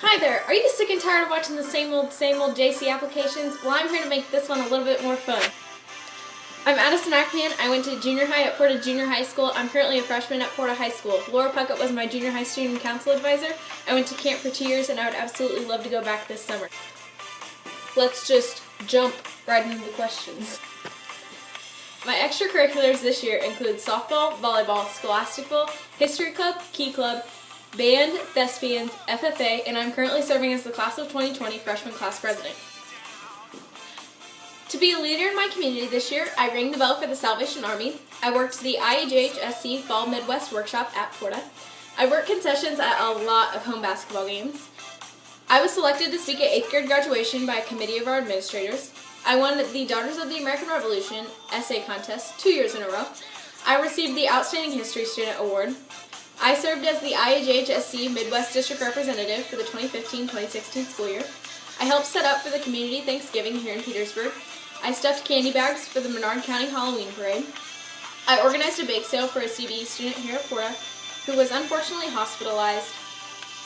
Hi there, are you sick and tired of watching the same old JC applications? Well, I'm here to make this one a little bit more fun. I'm Addison Ackman. I went to junior high at Porta Junior High School. I'm currently a freshman at Porta High School. Laura Puckett was my junior high student council advisor. I went to camp for 2 years and I would absolutely love to go back this summer. Let's just jump right into the questions. My extracurriculars this year include softball, volleyball, scholastic ball, history club, key club, band, thespians, FFA, and I'm currently serving as the class of 2020 freshman class president. To be a leader in my community this year, I rang the bell for the Salvation Army. I worked the IAJHSC Fall Midwest Workshop at Porta. I worked concessions at a lot of home basketball games. I was selected to speak at 8th grade graduation by a committee of our administrators. I won the Daughters of the American Revolution essay contest 2 years in a row. I received the Outstanding History Student Award. I served as the IAJHSC Midwest District Representative for the 2015-2016 school year. I helped set up for the Community Thanksgiving here in Petersburg. I stuffed candy bags for the Menard County Halloween Parade. I organized a bake sale for a CBE student here at Porta who was unfortunately hospitalized.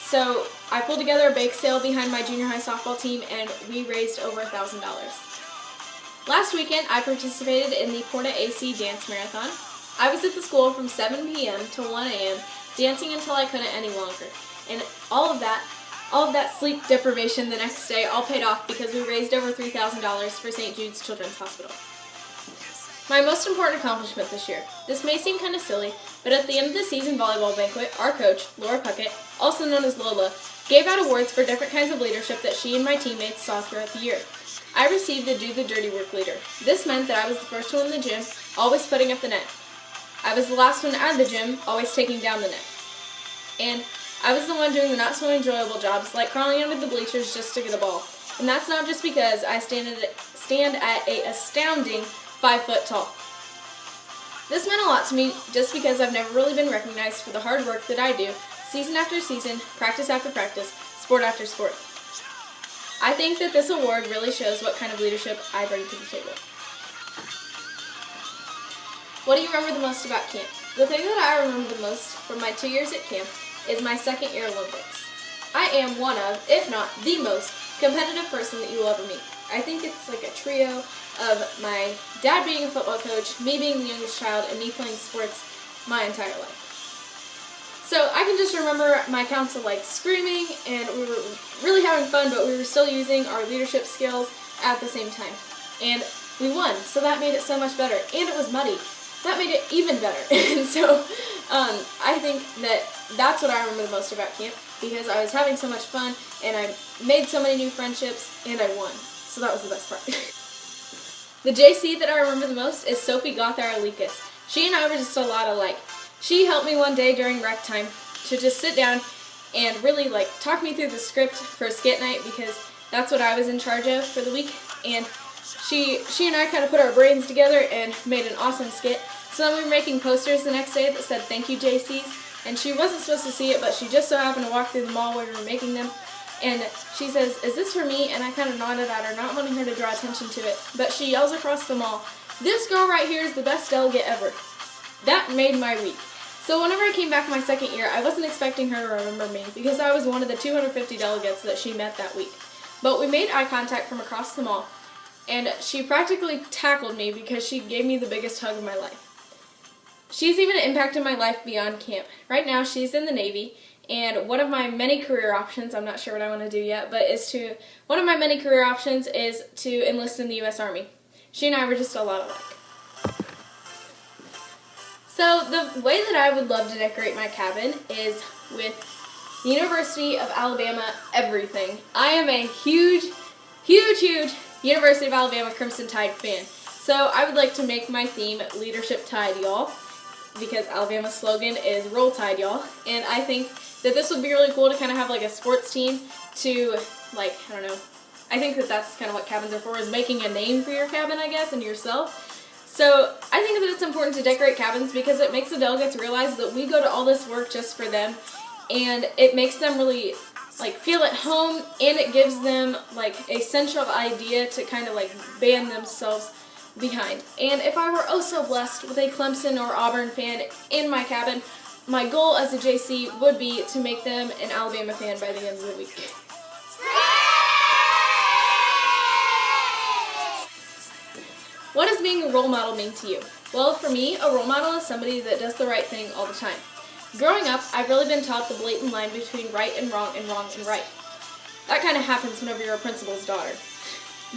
So I pulled together a bake sale behind my junior high softball team and we raised over $1,000. Last weekend I participated in the Porta AC Dance Marathon. I was at the school from 7 p.m. to 1 a.m. dancing until I couldn't any longer. And all of that sleep deprivation the next day all paid off because we raised over $3,000 for St. Jude's Children's Hospital. My most important accomplishment this year. This may seem kind of silly, but at the end of the season volleyball banquet, our coach, Laura Puckett, also known as Lola, gave out awards for different kinds of leadership that she and my teammates saw throughout the year. I received the Do the Dirty Work leader. This meant that I was the first one in the gym, always putting up the net. I was the last one at the gym, always taking down the net. And I was the one doing the not so enjoyable jobs, like crawling under the bleachers just to get a ball. And that's not just because I stand at a astounding 5 foot tall. This meant a lot to me just because I've never really been recognized for the hard work that I do, season after season, practice after practice, sport after sport. I think that this award really shows what kind of leadership I bring to the table. What do you remember the most about camp? The thing that I remember the most from my 2 years at camp is my second year Olympics. I am one of, if not the most, competitive person that you will ever meet. I think it's like a trio of my dad being a football coach, me being the youngest child, and me playing sports my entire life. So I can just remember my council like screaming, and we were really having fun, but we were still using our leadership skills at the same time. And we won, so that made it so much better. And it was muddy. That made it even better. And so I think that that's what I remember the most about camp, because I was having so much fun and I made so many new friendships and I won. So that was the best part. The JC that I remember the most is Sophie Gothar-Alikas. She and I were just a lot alike. She helped me one day during rec time to just sit down and really talk me through the script for skit night, because that's what I was in charge of for the week. And she and I kind of put our brains together and made an awesome skit. So then we were making posters the next day that said "Thank you, JCs," and she wasn't supposed to see it, but she just so happened to walk through the mall where we were making them, and she says, "Is this for me?" And I kind of nodded at her, not wanting her to draw attention to it, but she yells across the mall, "This girl right here is the best delegate ever." That made my week. So whenever I came back my second year, I wasn't expecting her to remember me, because I was one of the 250 delegates that she met that week. But we made eye contact from across the mall, and she practically tackled me because she gave me the biggest hug of my life. She's even impacted my life beyond camp. Right now she's in the Navy, and one of my many career options, I'm not sure what I want to do yet, but one of my many career options is to enlist in the U.S. Army. She and I were just a lot alike. So the way that I would love to decorate my cabin is with the University of Alabama everything. I am a huge University of Alabama Crimson Tide fan. So I would like to make my theme Leadership Tide, y'all, because Alabama's slogan is Roll Tide, y'all. And I think that this would be really cool to kind of have like a sports team to, I don't know, I think that that's kind of what cabins are for, is making a name for your cabin, I guess, and yourself. So I think that it's important to decorate cabins because it makes the delegates realize that we go to all this work just for them, and it makes them really feel at home, and it gives them a central idea to kind of band themselves behind. And if I were oh so blessed with a Clemson or Auburn fan in my cabin, my goal as a JC would be to make them an Alabama fan by the end of the week. What does being a role model mean to you? Well, for me, a role model is somebody that does the right thing all the time. Growing up, I've really been taught the blatant line between right and wrong and wrong and right. That kind of happens whenever you're a principal's daughter.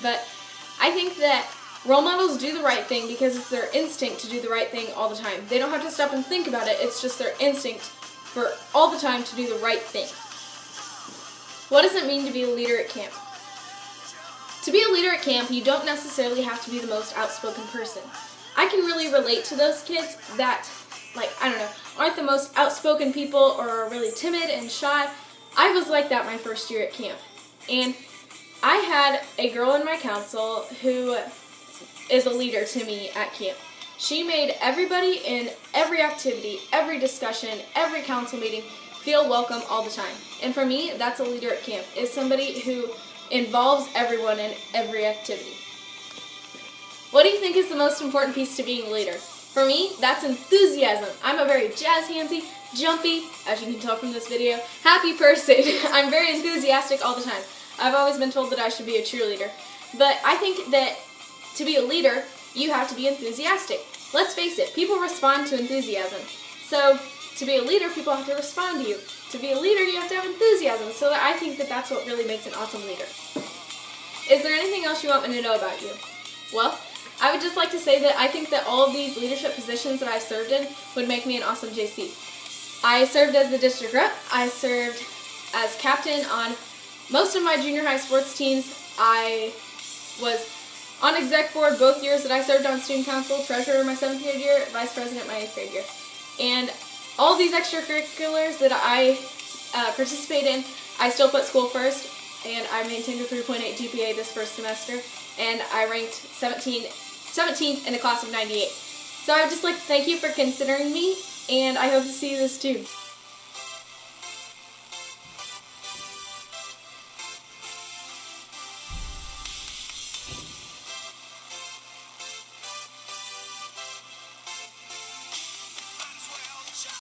But I think that role models do the right thing because it's their instinct to do the right thing all the time. They don't have to stop and think about it, it's just their instinct for all the time to do the right thing. What does it mean to be a leader at camp? To be a leader at camp, you don't necessarily have to be the most outspoken person. I can really relate to those kids that, aren't the most outspoken people or are really timid and shy. I was like that my first year at camp. And I had a girl in my council who is a leader to me at camp. She made everybody in every activity, every discussion, every council meeting feel welcome all the time. And for me, that's a leader at camp, is somebody who involves everyone in every activity. What do you think is the most important piece to being a leader? For me, that's enthusiasm. I'm a very jazz-handsy, jumpy, as you can tell from this video, happy person. I'm very enthusiastic all the time. I've always been told that I should be a cheerleader. But I think that to be a leader, you have to be enthusiastic. Let's face it, people respond to enthusiasm. So to be a leader, people have to respond to you. To be a leader, you have to have enthusiasm. So I think that that's what really makes an awesome leader. Is there anything else you want me to know about you? Well, I would just like to say that I think that all of these leadership positions that I've served in would make me an awesome JC. I served as the district rep. I served as captain on most of my junior high sports teams. I was on exec board both years that I served on student council, treasurer my 7th grade year, vice president my 8th grade year. And all these extracurriculars that I participate in, I still put school first, and I maintained a 3.8 GPA this first semester, and I ranked 17th in a class of 98. So I would just like to thank you for considering me, and I hope to see you this June.